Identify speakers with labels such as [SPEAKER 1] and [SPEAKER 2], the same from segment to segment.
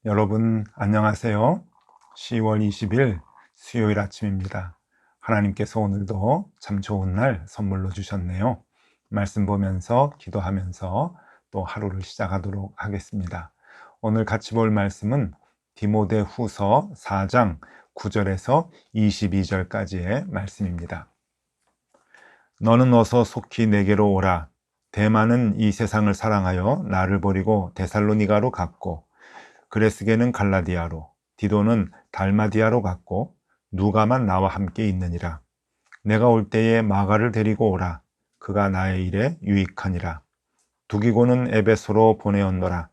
[SPEAKER 1] 여러분 안녕하세요. 10월 20일 수요일 아침입니다. 하나님께서 오늘도 참 좋은 날 선물로 주셨네요. 말씀 보면서 기도하면서 또 하루를 시작하도록 하겠습니다. 오늘 같이 볼 말씀은 디모데후서 4장 9절에서 22절까지의 말씀입니다. 너는 어서 속히 내게로 오라. 데마는 이 세상을 사랑하여 나를 버리고 데살로니가로 갔고, 그레스게는 갈라디아로, 디도는 달마디아로 갔고, 누가만 나와 함께 있느니라. 내가 올 때에 마가를 데리고 오라. 그가 나의 일에 유익하니라. 두기고는 에베소로 보내었노라.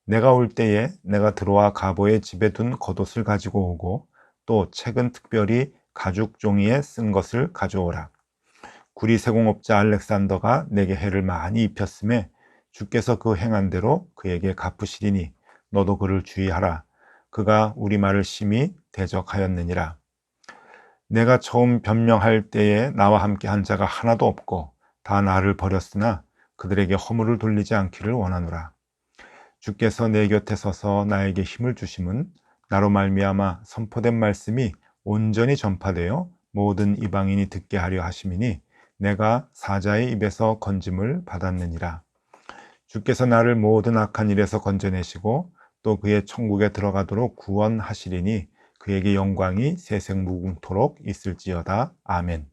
[SPEAKER 1] 내가 올 때에 내가 들어와 가보의 집에 둔 겉옷을 가지고 오고, 또 책은 특별히 가죽 종이에 쓴 것을 가져오라. 구리 세공업자 알렉산더가 내게 해를 많이 입혔음에 주께서 그 행한 대로 그에게 갚으시리니 너도 그를 주의하라. 그가 우리 말을 심히 대적하였느니라. 내가 처음 변명할 때에 나와 함께 한 자가 하나도 없고 다 나를 버렸으나 그들에게 허물을 돌리지 않기를 원하노라. 주께서 내 곁에 서서 나에게 힘을 주심은 나로 말미암아 선포된 말씀이 온전히 전파되어 모든 이방인이 듣게 하려 하심이니 내가 사자의 입에서 건짐을 받았느니라. 주께서 나를 모든 악한 일에서 건져내시고 또 그의 천국에 들어가도록 구원하시리니 그에게 영광이 세생무궁토록 있을지어다. 아멘.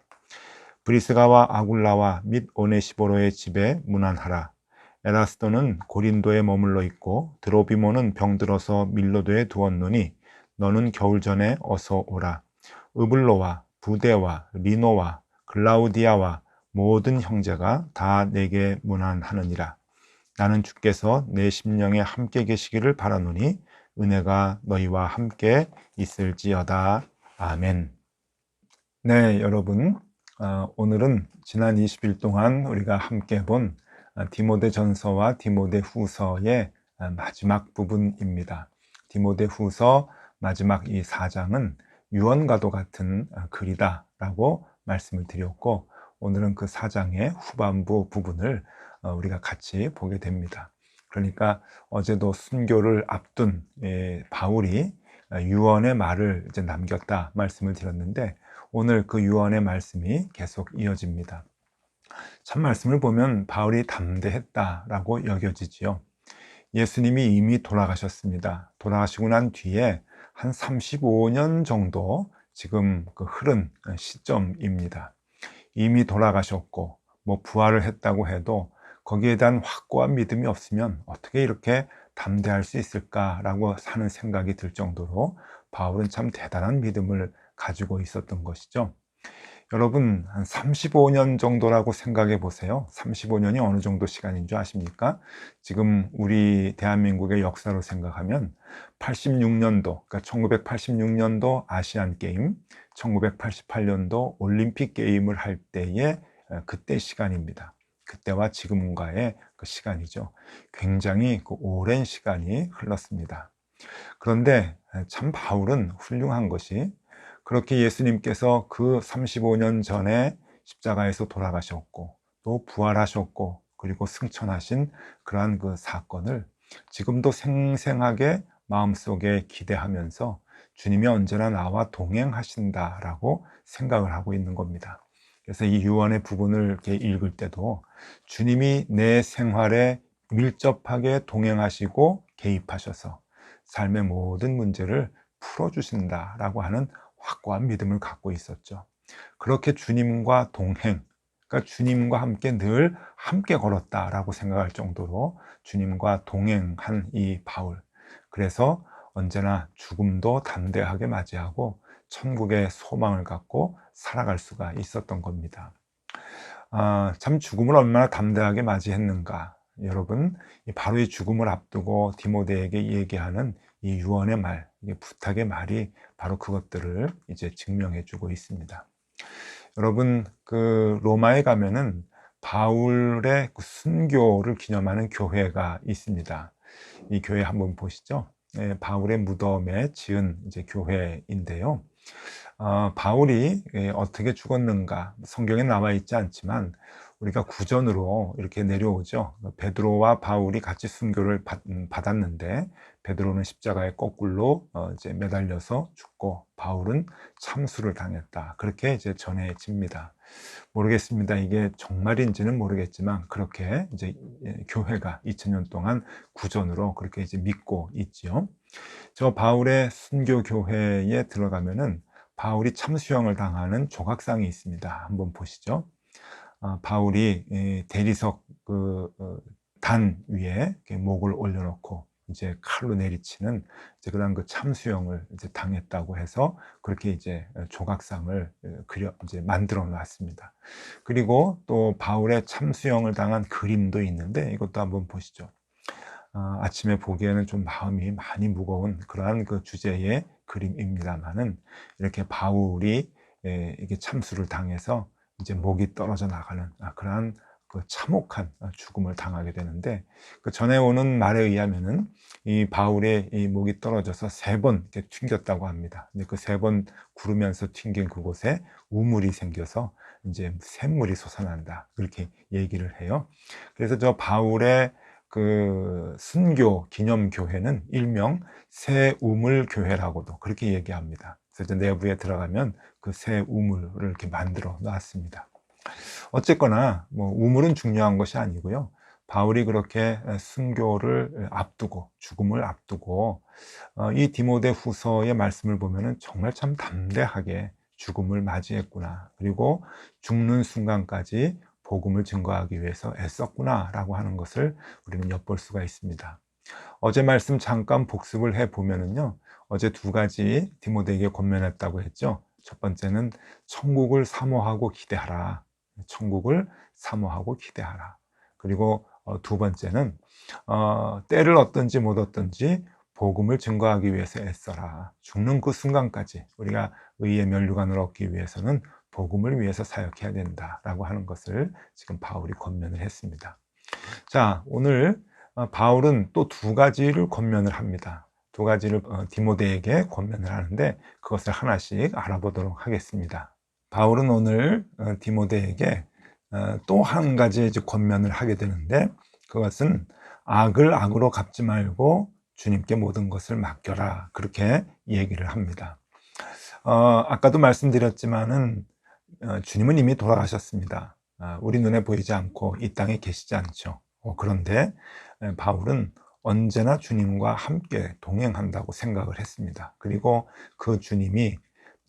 [SPEAKER 1] 브리스가와 아굴라와 및 오네시보로의 집에 문안하라. 에라스도는 고린도에 머물러 있고 드로비모는 병들어서 밀로도에 두었노니 너는 겨울 전에 어서 오라. 으블로와 부데와 리노와 글라우디아와 모든 형제가 다 내게 문안하느니라. 나는 주께서 내 심령에 함께 계시기를 바라노니 은혜가 너희와 함께 있을지어다. 아멘. 네, 여러분, 오늘은 지난 20일 동안 우리가 함께 본 디모데전서와 디모데후서의 마지막 부분입니다. 디모데후서 마지막 이 4장은 유언과도 같은 글이다라고 말씀을 드렸고, 오늘은 그 4장의 후반부 부분을 우리가 같이 보게 됩니다. 그러니까 어제도 순교를 앞둔 바울이 유언의 말을 이제 남겼다 말씀을 드렸는데, 오늘 그 유언의 말씀이 계속 이어집니다. 참 말씀을 보면 바울이 담대했다라고 여겨지지요. 예수님이 이미 돌아가셨습니다. 돌아가시고 난 뒤에 한 35년 정도 지금 그 흐른 시점입니다. 이미 돌아가셨고 부활을 했다고 해도 거기에 대한 확고한 믿음이 없으면 어떻게 이렇게 담대할 수 있을까라고 하는 생각이 들 정도로 바울은 참 대단한 믿음을 가지고 있었던 것이죠. 여러분, 한 35년 정도라고 생각해 보세요. 35년이 어느 정도 시간인 줄 아십니까? 지금 우리 대한민국의 역사로 생각하면 86년도, 그러니까 1986년도 아시안 게임, 1988년도 올림픽 게임을 할 때의 그때 시간입니다. 그때와 지금과의 그 시간이죠. 굉장히 그 오랜 시간이 흘렀습니다. 그런데 참 바울은 훌륭한 것이 그렇게 예수님께서 그 35년 전에 십자가에서 돌아가셨고 또 부활하셨고 그리고 승천하신 그러한 그 사건을 지금도 생생하게 마음속에 기대하면서 주님이 언제나 나와 동행하신다라고 생각을 하고 있는 겁니다. 그래서 이 유언의 부분을 이렇게 읽을 때도 주님이 내 생활에 밀접하게 동행하시고 개입하셔서 삶의 모든 문제를 풀어주신다라고 하는 확고한 믿음을 갖고 있었죠. 그렇게 주님과 동행, 그러니까 주님과 함께 늘 함께 걸었다라고 생각할 정도로 주님과 동행한 이 바울. 그래서 언제나 죽음도 담대하게 맞이하고 천국의 소망을 갖고 살아갈 수가 있었던 겁니다. 참 죽음을 얼마나 담대하게 맞이했는가. 여러분, 바로 이 죽음을 앞두고 디모데에게 얘기하는 이 유언의 말, 이 부탁의 말이 바로 그것들을 이제 증명해 주고 있습니다. 여러분, 그 로마에 가면은 바울의 그 순교를 기념하는 교회가 있습니다. 이 교회 한번 보시죠. 바울의 무덤에 지은 이제 교회인데요. 바울이 어떻게 죽었는가 성경에 나와 있지 않지만 우리가 구전으로 이렇게 내려오죠. 베드로와 바울이 같이 순교를 받았는데 베드로는 십자가에 거꾸로 이제 매달려서 죽고 바울은 참수를 당했다. 그렇게 이제 전해집니다. 모르겠습니다. 이게 정말인지는 모르겠지만 그렇게 이제 교회가 2000년 동안 구전으로 그렇게 이제 믿고 있지요. 저 바울의 순교 교회에 들어가면은 바울이 참수형을 당하는 조각상이 있습니다. 한번 보시죠. 바울이 대리석 단 위에 목을 올려놓고 이제 칼로 내리치는 이제 그런 그 참수형을 이제 당했다고 해서 그렇게 이제 조각상을 이제 만들어 놨습니다. 그리고 또 바울의 참수형을 당한 그림도 있는데 이것도 한번 보시죠. 아침에 보기에는 좀 마음이 많이 무거운 그러한 그 주제의 그림입니다만은 이렇게 바울이 이게 참수를 당해서 이제 목이 떨어져 나가는 그러한 그 참혹한 죽음을 당하게 되는데 그 전에 오는 말에 의하면은 이 바울의 이 목이 떨어져서 3번 이렇게 튕겼다고 합니다. 근데 그 3번 구르면서 튕긴 그곳에 우물이 생겨서 이제 샘물이 솟아난다 그렇게 얘기를 해요. 그래서 저 바울의 그 순교 기념교회는 일명 새 우물 교회라고도 그렇게 얘기합니다. 그래서 내부에 들어가면 그 새 우물을 이렇게 만들어 놨습니다. 어쨌거나 뭐 우물은 중요한 것이 아니고요. 바울이 그렇게 순교를 앞두고 죽음을 앞두고 이 디모데 후서의 말씀을 보면은 정말 참 담대하게 죽음을 맞이했구나. 그리고 죽는 순간까지 복음을 증거하기 위해서 애썼구나 라고 하는 것을 우리는 엿볼 수가 있습니다. 어제 말씀 잠깐 복습을 해 보면은요. 어제 2가지 디모데에게 권면했다고 했죠. 첫 번째는 천국을 사모하고 기대하라. 천국을 사모하고 기대하라. 그리고 2번째는 때를 얻든지 못 얻든지 복음을 증거하기 위해서 애써라. 죽는 그 순간까지 우리가 의의 면류관을 얻기 위해서는 복음을 위해서 사역해야 된다라고 하는 것을 지금 바울이 권면을 했습니다. 자, 오늘 바울은 또 2가지를 권면을 합니다. 2가지를 디모데에게 권면을 하는데 그것을 하나씩 알아보도록 하겠습니다. 바울은 오늘 디모데에게 또 한 가지 이제 권면을 하게 되는데 그것은 악을 악으로 갚지 말고 주님께 모든 것을 맡겨라 그렇게 얘기를 합니다. 아까도 말씀드렸지만은 주님은 이미 돌아가셨습니다. 우리 눈에 보이지 않고 이 땅에 계시지 않죠. 그런데 바울은 언제나 주님과 함께 동행한다고 생각을 했습니다. 그리고 그 주님이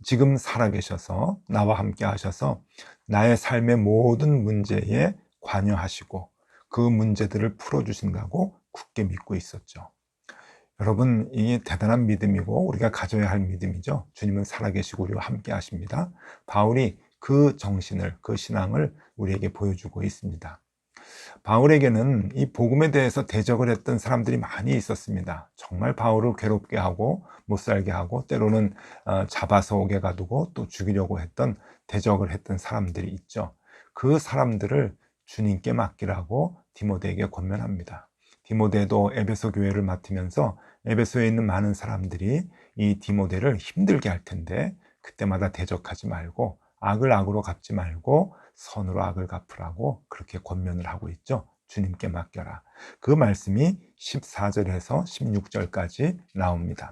[SPEAKER 1] 지금 살아계셔서 나와 함께 하셔서 나의 삶의 모든 문제에 관여하시고 그 문제들을 풀어주신다고 굳게 믿고 있었죠. 여러분, 이게 대단한 믿음이고 우리가 가져야 할 믿음이죠. 주님은 살아계시고 우리와 함께 하십니다. 바울이 그 정신을, 그 신앙을 우리에게 보여주고 있습니다. 바울에게는 이 복음에 대해서 대적을 했던 사람들이 많이 있었습니다. 정말 바울을 괴롭게 하고 못 살게 하고 때로는 잡아서 옥에 가두고 또 죽이려고 했던 대적을 했던 사람들이 있죠. 그 사람들을 주님께 맡기라고 디모데에게 권면합니다. 디모데도 에베소 교회를 맡으면서 에베소에 있는 많은 사람들이 이 디모데를 힘들게 할 텐데 그때마다 대적하지 말고 악을 악으로 갚지 말고 선으로 악을 갚으라고 그렇게 권면을 하고 있죠. 주님께 맡겨라. 그 말씀이 14절에서 16절까지 나옵니다.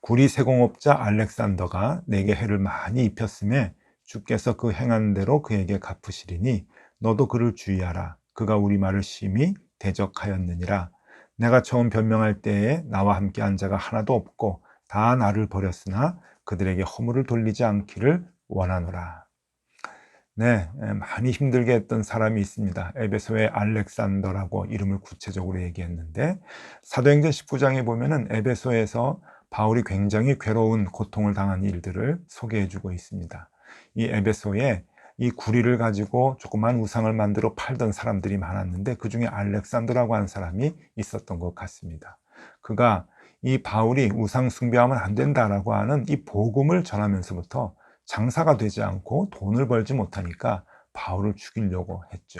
[SPEAKER 1] 구리 세공업자 알렉산더가 내게 해를 많이 입혔음에 주께서 그 행한 대로 그에게 갚으시리니 너도 그를 주의하라. 그가 우리 말을 심히 대적하였느니라. 내가 처음 변명할 때에 나와 함께 한 자가 하나도 없고 다 나를 버렸으나 그들에게 허물을 돌리지 않기를 원하노라. 네, 많이 힘들게 했던 사람이 있습니다. 에베소의 알렉산더라고 이름을 구체적으로 얘기했는데 사도행전 19장에 보면은 에베소에서 바울이 굉장히 괴로운 고통을 당한 일들을 소개해주고 있습니다. 이 에베소에 이 구리를 가지고 조그만 우상을 만들어 팔던 사람들이 많았는데 그 중에 알렉산더라고 하는 사람이 있었던 것 같습니다. 그가 이 바울이 우상 숭배하면 안 된다라고 하는 이 복음을 전하면서부터 장사가 되지 않고 돈을 벌지 못하니까 바울을 죽이려고 했죠.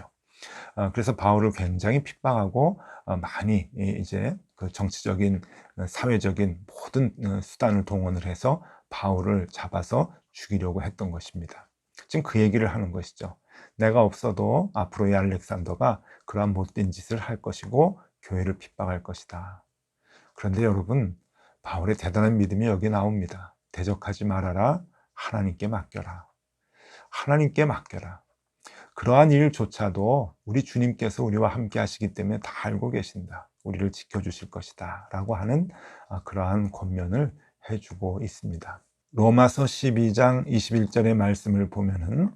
[SPEAKER 1] 그래서 바울을 굉장히 핍박하고 많이 이제 그 정치적인 사회적인 모든 수단을 동원을 해서 바울을 잡아서 죽이려고 했던 것입니다. 지금 그 얘기를 하는 것이죠. 내가 없어도 앞으로의 알렉산더가 그러한 못된 짓을 할 것이고 교회를 핍박할 것이다. 그런데 여러분, 바울의 대단한 믿음이 여기 나옵니다. 대적하지 말아라. 하나님께 맡겨라. 하나님께 맡겨라. 그러한 일조차도 우리 주님께서 우리와 함께 하시기 때문에 다 알고 계신다. 우리를 지켜주실 것이다. 라고 하는 그러한 권면을 해주고 있습니다. 로마서 12장 21절의 말씀을 보면은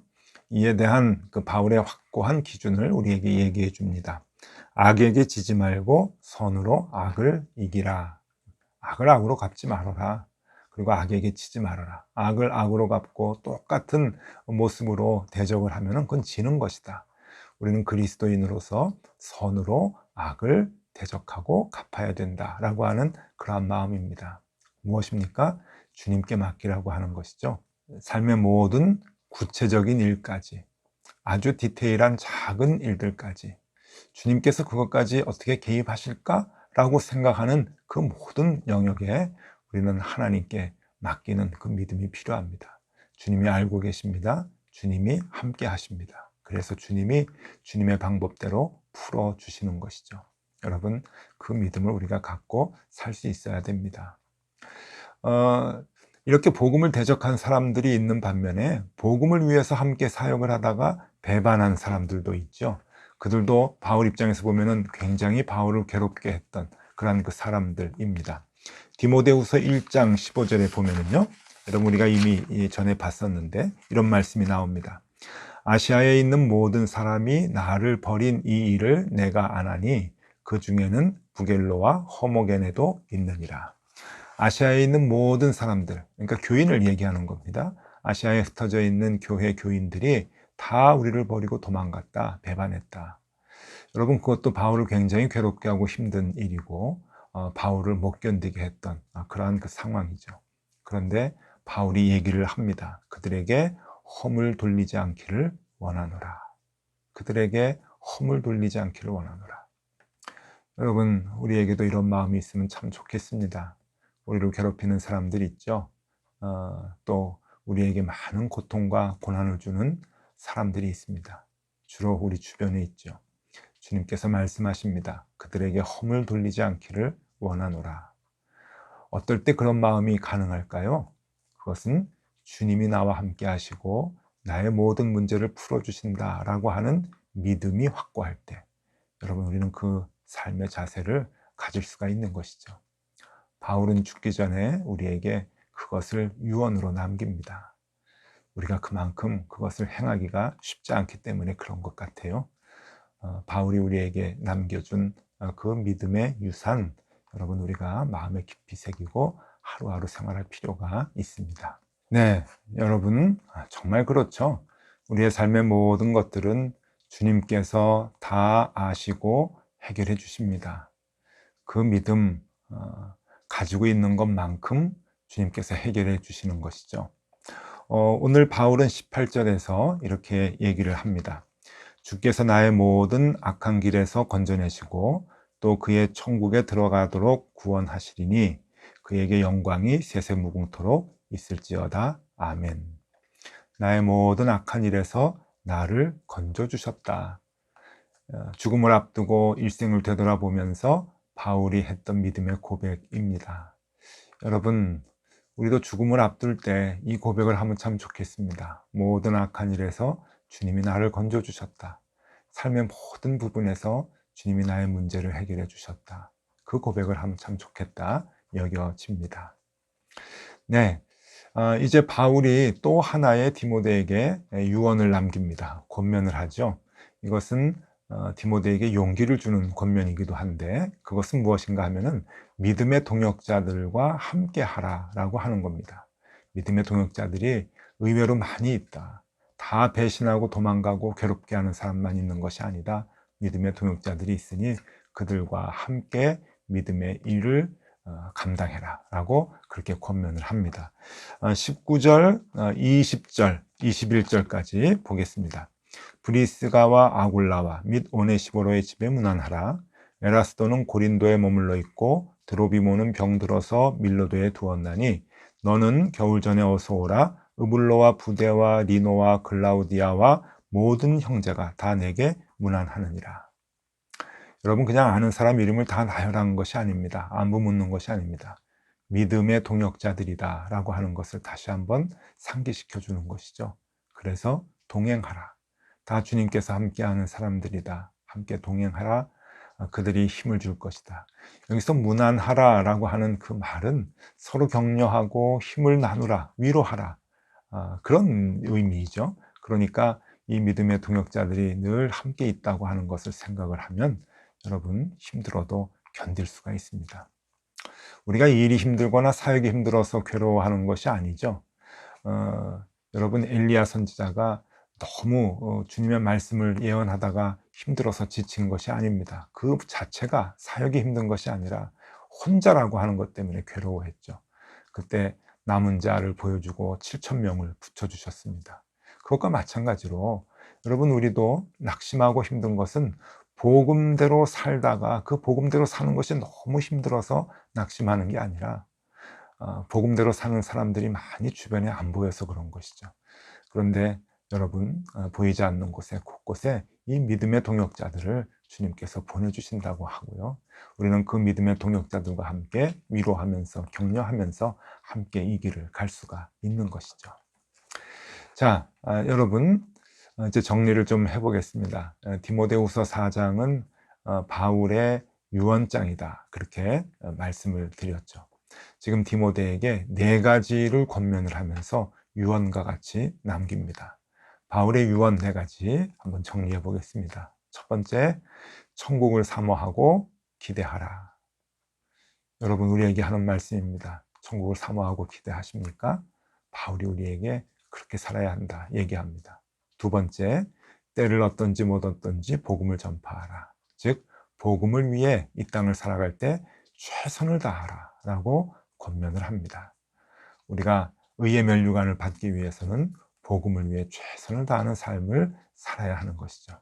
[SPEAKER 1] 이에 대한 그 바울의 확고한 기준을 우리에게 얘기해 줍니다. 악에게 지지 말고 선으로 악을 이기라. 악을 악으로 갚지 말아라. 그리고 악에게 치지 말아라. 악을 악으로 갚고 똑같은 모습으로 대적을 하면 그건 지는 것이다. 우리는 그리스도인으로서 선으로 악을 대적하고 갚아야 된다라고 하는 그러한 마음입니다. 무엇입니까? 주님께 맡기라고 하는 것이죠. 삶의 모든 구체적인 일까지, 아주 디테일한 작은 일들까지 주님께서 그것까지 어떻게 개입하실까라고 생각하는 그 모든 영역에 우리는 하나님께 맡기는 그 믿음이 필요합니다. 주님이 알고 계십니다. 주님이 함께 하십니다. 그래서 주님이 주님의 방법대로 풀어주시는 것이죠. 여러분, 그 믿음을 우리가 갖고 살 수 있어야 됩니다. 이렇게 복음을 대적한 사람들이 있는 반면에 복음을 위해서 함께 사역을 하다가 배반한 사람들도 있죠. 그들도 바울 입장에서 보면은 굉장히 바울을 괴롭게 했던 그런 그 사람들입니다. 디모데후서 1장 15절에 보면은요, 여러분 우리가 이미 전에 봤었는데 이런 말씀이 나옵니다. 아시아에 있는 모든 사람이 나를 버린 이 일을 내가 아나니 그 중에는 부겔로와 허모게네도 있느니라. 아시아에 있는 모든 사람들, 그러니까 교인을 얘기하는 겁니다. 아시아에 흩어져 있는 교회 교인들이 다 우리를 버리고 도망갔다, 배반했다. 여러분, 그것도 바울을 굉장히 괴롭게 하고 힘든 일이고 바울을 못 견디게 했던 그러한 그 상황이죠. 그런데 바울이 얘기를 합니다. 그들에게 허물 돌리지 않기를 원하노라. 그들에게 허물 돌리지 않기를 원하노라. 여러분, 우리에게도 이런 마음이 있으면 참 좋겠습니다. 우리를 괴롭히는 사람들이 있죠. 또 우리에게 많은 고통과 고난을 주는 사람들이 있습니다. 주로 우리 주변에 있죠. 주님께서 말씀하십니다. 그들에게 허물 돌리지 않기를 원하노라. 어떨 때 그런 마음이 가능할까요? 그것은 주님이 나와 함께 하시고 나의 모든 문제를 풀어주신다라고 하는 믿음이 확고할 때, 여러분, 우리는 그 삶의 자세를 가질 수가 있는 것이죠. 바울은 죽기 전에 우리에게 그것을 유언으로 남깁니다. 우리가 그만큼 그것을 행하기가 쉽지 않기 때문에 그런 것 같아요. 바울이 우리에게 남겨준 그 믿음의 유산, 여러분 우리가 마음에 깊이 새기고 하루하루 생활할 필요가 있습니다. 네, 여러분 정말 그렇죠. 우리의 삶의 모든 것들은 주님께서 다 아시고 해결해 주십니다. 그 믿음 가지고 있는 것만큼 주님께서 해결해 주시는 것이죠. 오늘 바울은 18절에서 이렇게 얘기를 합니다. 주께서 나의 모든 악한 길에서 건져내시고 또 그의 천국에 들어가도록 구원하시리니 그에게 영광이 세세무궁토록 있을지어다. 아멘. 나의 모든 악한 일에서 나를 건져주셨다. 죽음을 앞두고 일생을 되돌아보면서 바울이 했던 믿음의 고백입니다. 여러분, 우리도 죽음을 앞둘 때 이 고백을 하면 참 좋겠습니다. 모든 악한 일에서 주님이 나를 건져주셨다. 삶의 모든 부분에서 주님이 나의 문제를 해결해 주셨다. 그 고백을 하면 참 좋겠다 여겨집니다. 네, 이제 바울이 또 하나의 디모데에게 유언을 남깁니다. 권면을 하죠. 이것은 디모데에게 용기를 주는 권면이기도 한데 그것은 무엇인가 하면은 믿음의 동역자들과 함께 하라라고 하는 겁니다. 믿음의 동역자들이 의외로 많이 있다. 다 배신하고 도망가고 괴롭게 하는 사람만 있는 것이 아니다. 믿음의 동역자들이 있으니 그들과 함께 믿음의 일을 감당해라 라고 그렇게 권면을 합니다. 19절, 20절, 21절까지 보겠습니다. 브리스가와 아굴라와 및 오네시보로의 집에 문안하라. 에라스도는 고린도에 머물러 있고 드로비모는 병들어서 밀로도에 두었나니 너는 겨울 전에 어서 오라. 으블로와 부데와 리노와 글라우디아와 모든 형제가 다 내게 문안하느니라. 여러분, 그냥 아는 사람 이름을 다 나열한 것이 아닙니다. 안부 묻는 것이 아닙니다. 믿음의 동역자들이다 라고 하는 것을 다시 한번 상기시켜 주는 것이죠. 그래서 동행하라. 다 주님께서 함께하는 사람들이다. 함께 동행하라. 그들이 힘을 줄 것이다. 여기서 문안하라 라고 하는 그 말은 서로 격려하고 힘을 나누라, 위로하라, 그런 의미이죠. 그러니까 이 믿음의 동역자들이 늘 함께 있다고 하는 것을 생각을 하면 여러분, 힘들어도 견딜 수가 있습니다. 우리가 일이 힘들거나 사역이 힘들어서 괴로워하는 것이 아니죠. 여러분, 엘리야 선지자가 너무 주님의 말씀을 예언하다가 힘들어서 지친 것이 아닙니다. 그 자체가 사역이 힘든 것이 아니라 혼자라고 하는 것 때문에 괴로워했죠. 그때 남은 자를 보여주고 7,000명을 붙여주셨습니다. 그것과 마찬가지로 여러분, 우리도 낙심하고 힘든 것은 복음대로 살다가 그 복음대로 사는 것이 너무 힘들어서 낙심하는 게 아니라 복음대로 사는 사람들이 많이 주변에 안 보여서 그런 것이죠. 그런데 여러분, 보이지 않는 곳에 곳곳에 이 믿음의 동역자들을 주님께서 보내주신다고 하고요. 우리는 그 믿음의 동역자들과 함께 위로하면서 격려하면서 함께 이 길을 갈 수가 있는 것이죠. 자, 여러분, 이제 정리를 좀 해보겠습니다. 디모데후서 4장은 바울의 유언장이다, 그렇게 말씀을 드렸죠. 지금 디모데에게 4가지를 권면을 하면서 유언과 같이 남깁니다. 바울의 유언 4가지 한번 정리해 보겠습니다. 첫 번째, 천국을 사모하고 기대하라. 여러분, 우리에게 하는 말씀입니다. 천국을 사모하고 기대하십니까? 바울이 우리에게 그렇게 살아야 한다 얘기합니다. 두 번째, 때를 얻든지 못 얻든지 복음을 전파하라. 즉, 복음을 위해 이 땅을 살아갈 때 최선을 다하라 라고 권면을 합니다. 우리가 의의 면류관을 받기 위해서는 복음을 위해 최선을 다하는 삶을 살아야 하는 것이죠.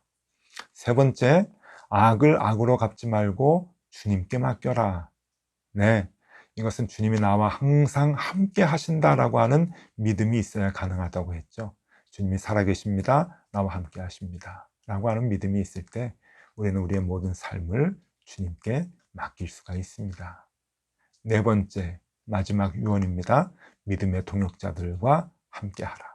[SPEAKER 1] 세 번째, 악을 악으로 갚지 말고 주님께 맡겨라. 네, 이것은 주님이 나와 항상 함께 하신다라고 하는 믿음이 있어야 가능하다고 했죠. 주님이 살아계십니다. 나와 함께 하십니다. 라고 하는 믿음이 있을 때 우리는 우리의 모든 삶을 주님께 맡길 수가 있습니다. 네 번째, 마지막 유언입니다. 믿음의 동역자들과 함께 하라.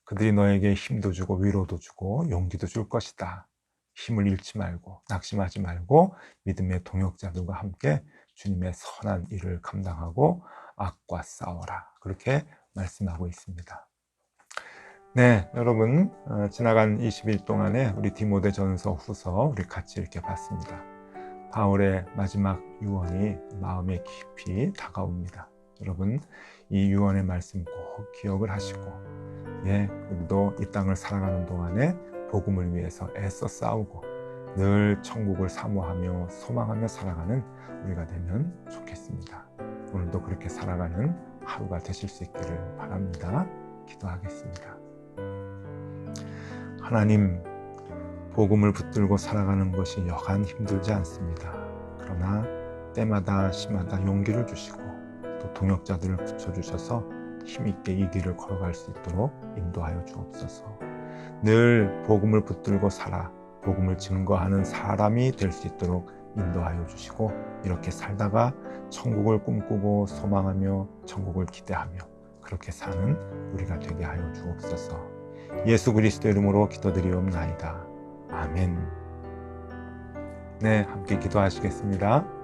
[SPEAKER 1] 그들이 너에게 힘도 주고 위로도 주고 용기도 줄 것이다. 힘을 잃지 말고 낙심하지 말고 믿음의 동역자들과 함께 주님의 선한 일을 감당하고 악과 싸워라. 그렇게 말씀하고 있습니다. 네, 여러분, 지나간 20일 동안에 우리 디모데전서 후서 우리 같이 이렇게 봤습니다. 바울의 마지막 유언이 마음에 깊이 다가옵니다. 여러분, 이 유언의 말씀 꼭 기억을 하시고, 우리도 이 땅을 살아가는 동안에 복음을 위해서 애써 싸우고 늘 천국을 사모하며 소망하며 살아가는 우리가 되면 좋겠습니다. 오늘도 그렇게 살아가는 하루가 되실 수 있기를 바랍니다. 기도하겠습니다. 하나님, 복음을 붙들고 살아가는 것이 여간 힘들지 않습니다. 그러나 때마다 시마다 용기를 주시고 또 동역자들을 붙여주셔서 힘있게 이 길을 걸어갈 수 있도록 인도하여 주옵소서. 늘 복음을 붙들고 살아 복음을 증거하는 사람이 될 수 있도록 인도하여 주시고, 이렇게 살다가 천국을 꿈꾸고 소망하며 천국을 기대하며 그렇게 사는 우리가 되게 하여 주옵소서. 예수 그리스도 이름으로 기도드리옵나이다. 아멘. 네, 함께 기도하시겠습니다.